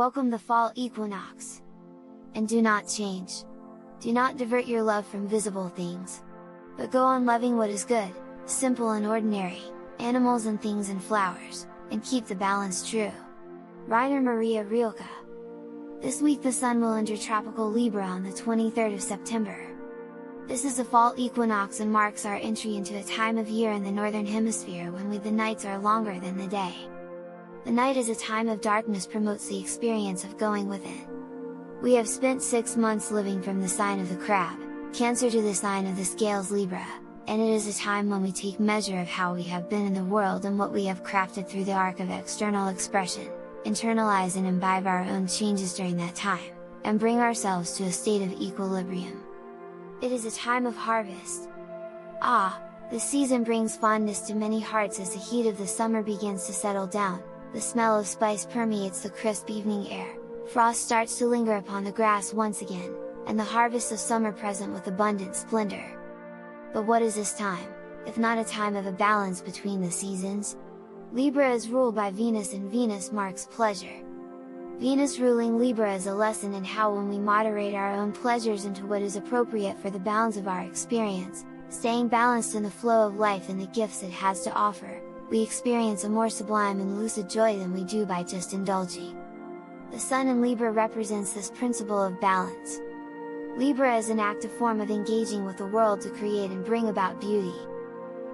Welcome the Fall Equinox! And do not change. Do not divert your love from visible things. But go on loving what is good, simple and ordinary, animals and things and flowers, and keep the balance true. Rainer Maria Rilke. This week the Sun will enter tropical Libra on the 23rd of September. This is the Fall Equinox and marks our entry into a time of year in the Northern Hemisphere when the nights are longer than the day. The night as a time of darkness promotes the experience of going within. We have spent 6 months living from the sign of the Crab, Cancer, to the sign of the Scales, Libra, and it is a time when we take measure of how we have been in the world and what we have crafted through the arc of external expression, internalize and imbibe our own changes during that time, and bring ourselves to a state of equilibrium. It is a time of harvest. The season brings fondness to many hearts as the heat of the summer begins to settle down, the smell of spice permeates the crisp evening air, frost starts to linger upon the grass once again, and the harvest of summer present with abundant splendor. But what is this time, if not a time of a balance between the seasons? Libra is ruled by Venus and Venus marks pleasure. Venus ruling Libra is a lesson in how when we moderate our own pleasures into what is appropriate for the bounds of our experience, staying balanced in the flow of life and the gifts it has to offer, we experience a more sublime and lucid joy than we do by just indulging. The Sun in Libra represents this principle of balance. Libra is an active form of engaging with the world to create and bring about beauty.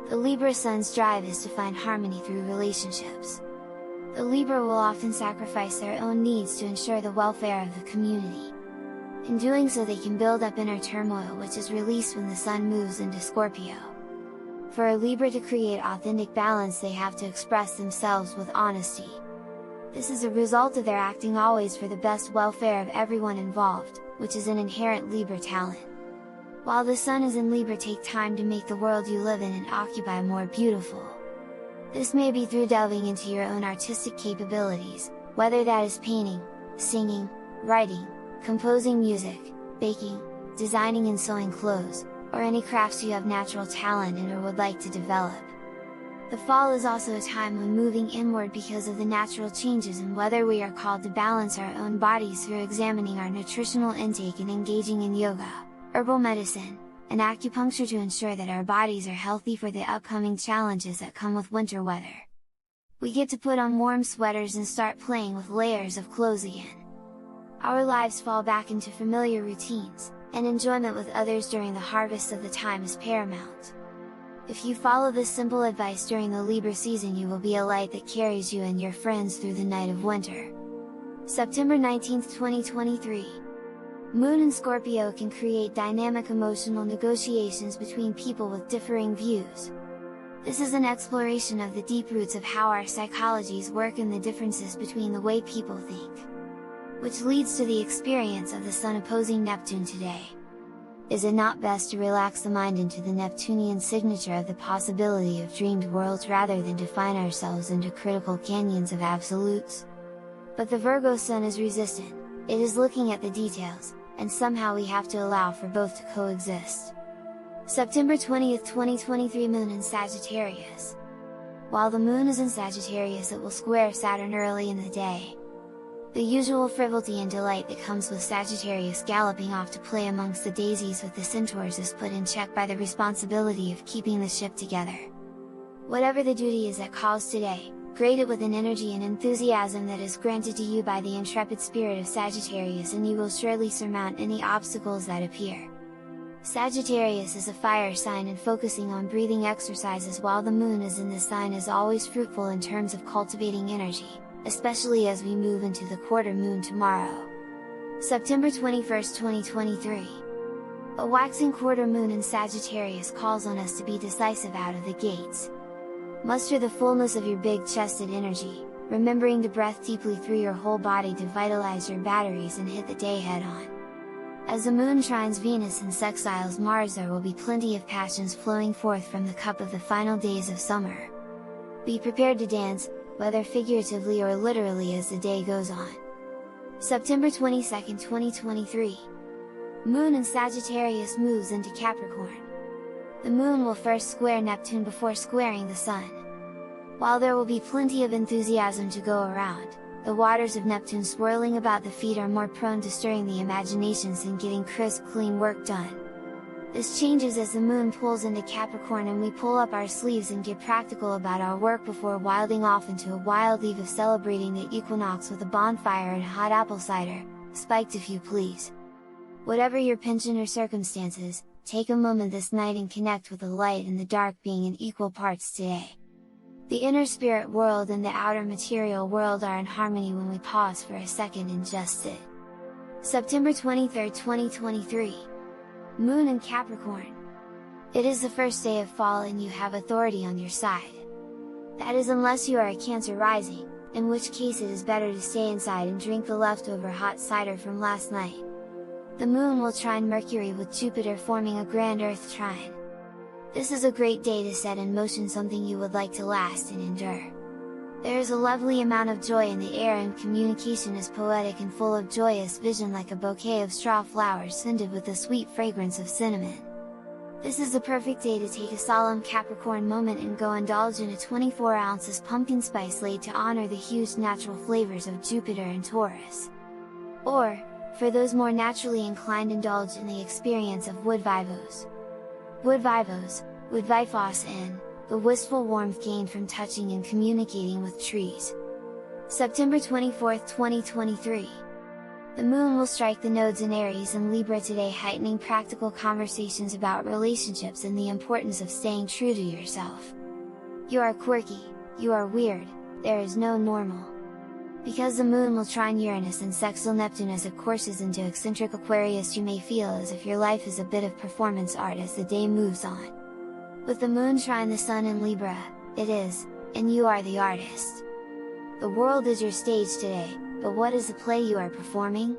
The Libra Sun's drive is to find harmony through relationships. The Libra will often sacrifice their own needs to ensure the welfare of the community. In doing so they can build up inner turmoil, which is released when the Sun moves into Scorpio. For a Libra to create authentic balance, they have to express themselves with honesty. This is a result of their acting always for the best welfare of everyone involved, which is an inherent Libra talent. While the Sun is in Libra, take time to make the world you live in and occupy more beautiful. This may be through delving into your own artistic capabilities, whether that is painting, singing, writing, composing music, baking, designing and sewing clothes, or any crafts you have natural talent in or would like to develop. The fall is also a time when moving inward because of the natural changes in whether we are called to balance our own bodies through examining our nutritional intake and engaging in yoga, herbal medicine, and acupuncture to ensure that our bodies are healthy for the upcoming challenges that come with winter weather. We get to put on warm sweaters and start playing with layers of clothes again. Our lives fall back into familiar routines, and enjoyment with others during the harvest of the time is paramount. If you follow this simple advice during the Libra season, you will be a light that carries you and your friends through the night of winter. September 19, 2023. Moon in Scorpio can create dynamic emotional negotiations between people with differing views. This is an exploration of the deep roots of how our psychologies work and the differences between the way people think. Which leads to the experience of the Sun opposing Neptune today. Is it not best to relax the mind into the Neptunian signature of the possibility of dreamed worlds rather than define ourselves into critical canyons of absolutes? But the Virgo Sun is resistant, it is looking at the details, and somehow we have to allow for both to coexist. September 20th, 2023. Moon in Sagittarius. While the Moon is in Sagittarius, it will square Saturn early in the day. The usual frivolity and delight that comes with Sagittarius galloping off to play amongst the daisies with the centaurs is put in check by the responsibility of keeping the ship together. Whatever the duty is that calls today, grade it with an energy and enthusiasm that is granted to you by the intrepid spirit of Sagittarius, and you will surely surmount any obstacles that appear. Sagittarius is a fire sign, and focusing on breathing exercises while the Moon is in this sign is always fruitful in terms of cultivating energy, especially as we move into the quarter moon tomorrow. September 21st, 2023. A waxing quarter moon in Sagittarius calls on us to be decisive out of the gates. Muster the fullness of your big-chested energy, remembering to breathe deeply through your whole body to vitalize your batteries and hit the day head-on. As the Moon trines Venus and sextiles Mars, there will be plenty of passions flowing forth from the cup of the final days of summer. Be prepared to dance, whether figuratively or literally, as the day goes on. September 22nd, 2023. Moon in Sagittarius moves into Capricorn. The Moon will first square Neptune before squaring the Sun. While there will be plenty of enthusiasm to go around, the waters of Neptune swirling about the feet are more prone to stirring the imaginations than getting crisp clean work done. This changes as the moon pulls into Capricorn and we pull up our sleeves and get practical about our work before wilding off into a wild eve of celebrating the equinox with a bonfire and hot apple cider, spiked if you please. Whatever your penchant or circumstances, take a moment this night and connect with the light and the dark being in equal parts today. The inner spirit world and the outer material world are in harmony when we pause for a second and just sit. September 23, 2023. Moon in Capricorn. It is the first day of fall and you have authority on your side. That is unless you are a Cancer rising, in which case it is better to stay inside and drink the leftover hot cider from last night. The moon will trine Mercury with Jupiter forming a grand Earth trine. This is a great day to set in motion something you would like to last and endure. There is a lovely amount of joy in the air and communication is poetic and full of joyous vision like a bouquet of straw flowers scented with the sweet fragrance of cinnamon. This is the perfect day to take a solemn Capricorn moment and go indulge in a 24 ounces pumpkin spice latte to honor the huge natural flavors of Jupiter and Taurus. Or, for those more naturally inclined, indulge in the experience of wood vivos. Wood vivos and the wistful warmth gained from touching and communicating with trees. September 24, 2023. The moon will strike the nodes in Aries and Libra today, heightening practical conversations about relationships and the importance of staying true to yourself. You are quirky, you are weird, there is no normal. Because the moon will trine Uranus and sextile Neptune as it courses into eccentric Aquarius, you may feel as if your life is a bit of performance art as the day moves on. With the moon trine the sun in Libra, it is, and you are the artist. The world is your stage today, but what is the play you are performing?